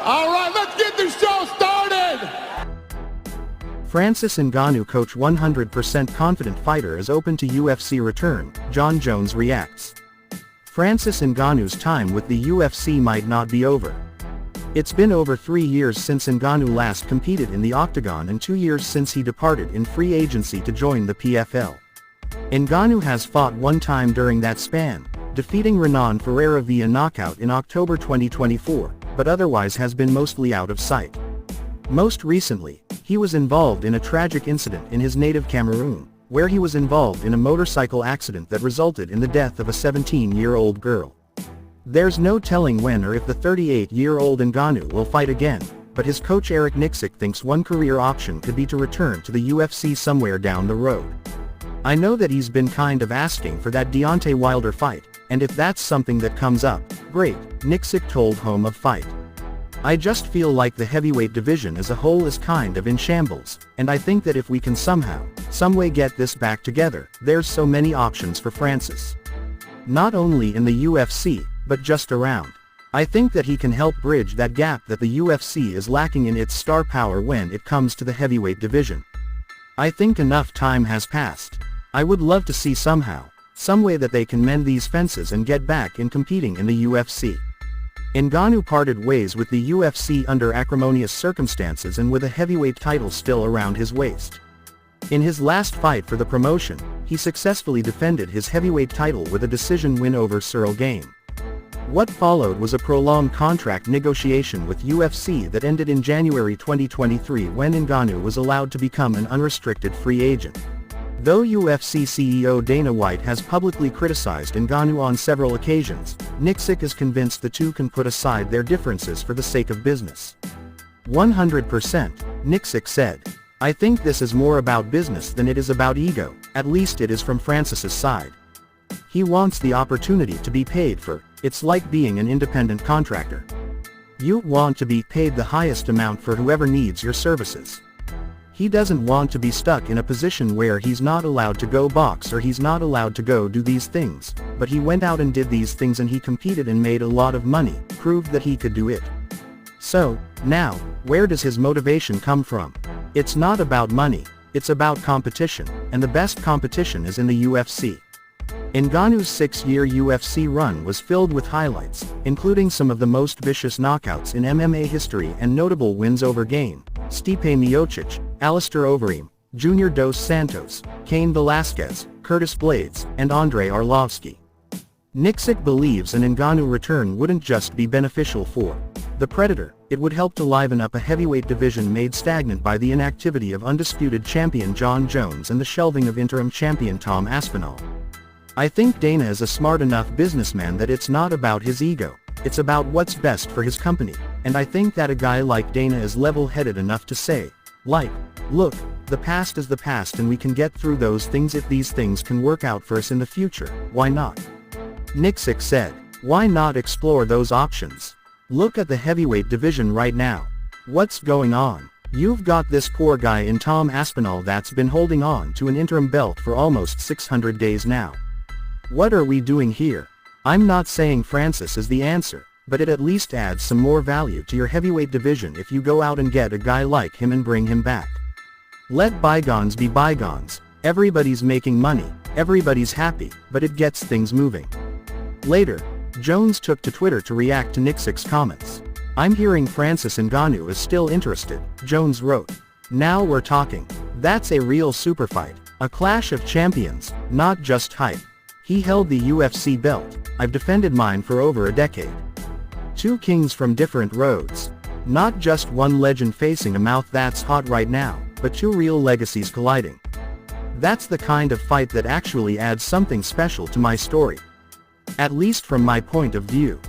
All right, let's get the show started! Francis Ngannou coach 100% confident fighter is open to UFC return, Jon Jones reacts. Francis Ngannou's time with the UFC might not be over. It's been over 3 years since Ngannou last competed in the octagon and 2 years since he departed in free agency to join the PFL. Ngannou has fought one time during that span, defeating Renan Ferreira via knockout in October 2024, but otherwise has been mostly out of sight. Most recently, he was involved in a tragic incident in his native Cameroon, where he was involved in a motorcycle accident that resulted in the death of a 17-year-old girl. There's no telling when or if the 38-year-old Ngannou will fight again, but his coach Eric Nixick thinks one career option could be to return to the UFC somewhere down the road. I know that he's been kind of asking for that Deontay Wilder fight, and if that's something that comes up, great, Nixick told Home of Fight. I just feel like the heavyweight division as a whole is kind of in shambles, and I think that if we can somehow, someway get this back together, there's so many options for Francis. Not only in the UFC, but just around. I think that he can help bridge that gap that the UFC is lacking in its star power when it comes to the heavyweight division. I think enough time has passed. I would love to see somehow, some way that they can mend these fences and get back in competing in the UFC. Ngannou parted ways with the UFC under acrimonious circumstances and with a heavyweight title still around his waist. In his last fight for the promotion, he successfully defended his heavyweight title with a decision win over Cyril Gane. What followed was a prolonged contract negotiation with UFC that ended in January 2023 when Ngannou was allowed to become an unrestricted free agent. Though UFC CEO Dana White has publicly criticized Ngannou on several occasions, Nixick is convinced the two can put aside their differences for the sake of business. 100%, Nixick said. I think this is more about business than it is about ego, at least it is from Francis's side. He wants the opportunity to be paid for, it's like being an independent contractor. You want to be paid the highest amount for whoever needs your services. He doesn't want to be stuck in a position where he's not allowed to go box or he's not allowed to go do these things, but he went out and did these things and he competed and made a lot of money, proved that he could do it. So, now, where does his motivation come from? It's not about money, it's about competition, and the best competition is in the UFC. Ngannou's 6-year UFC run was filled with highlights, including some of the most vicious knockouts in MMA history and notable wins over Gane, Stipe Miocic, Alistair Overeem, Junior Dos Santos, Cain Velasquez, Curtis Blades, and Andrei Arlovski. Nixick believes an Ngannou return wouldn't just be beneficial for the Predator, it would help to liven up a heavyweight division made stagnant by the inactivity of undisputed champion Jon Jones and the shelving of interim champion Tom Aspinall. I think Dana is a smart enough businessman that it's not about his ego, it's about what's best for his company, and I think that a guy like Dana is level-headed enough to say, like, look, the past is the past and we can get through those things if these things can work out for us in the future, why not? Nixick said, why not explore those options? Look at the heavyweight division right now. What's going on? You've got this poor guy in Tom Aspinall that's been holding on to an interim belt for almost 600 days now. What are we doing here? I'm not saying Francis is the answer, but it at least adds some more value to your heavyweight division if you go out and get a guy like him and bring him back. Let bygones be bygones, everybody's making money, everybody's happy, but it gets things moving. Later, Jones took to Twitter to react to Nixick's comments. I'm hearing Francis Ngannou is still interested, Jones wrote. Now we're talking. That's a real super fight, a clash of champions, not just hype. He held the UFC belt, I've defended mine for over a decade. Two kings from different roads. Not just one legend facing a mouth that's hot right now, but two real legacies colliding. That's the kind of fight that actually adds something special to my story. At least from my point of view.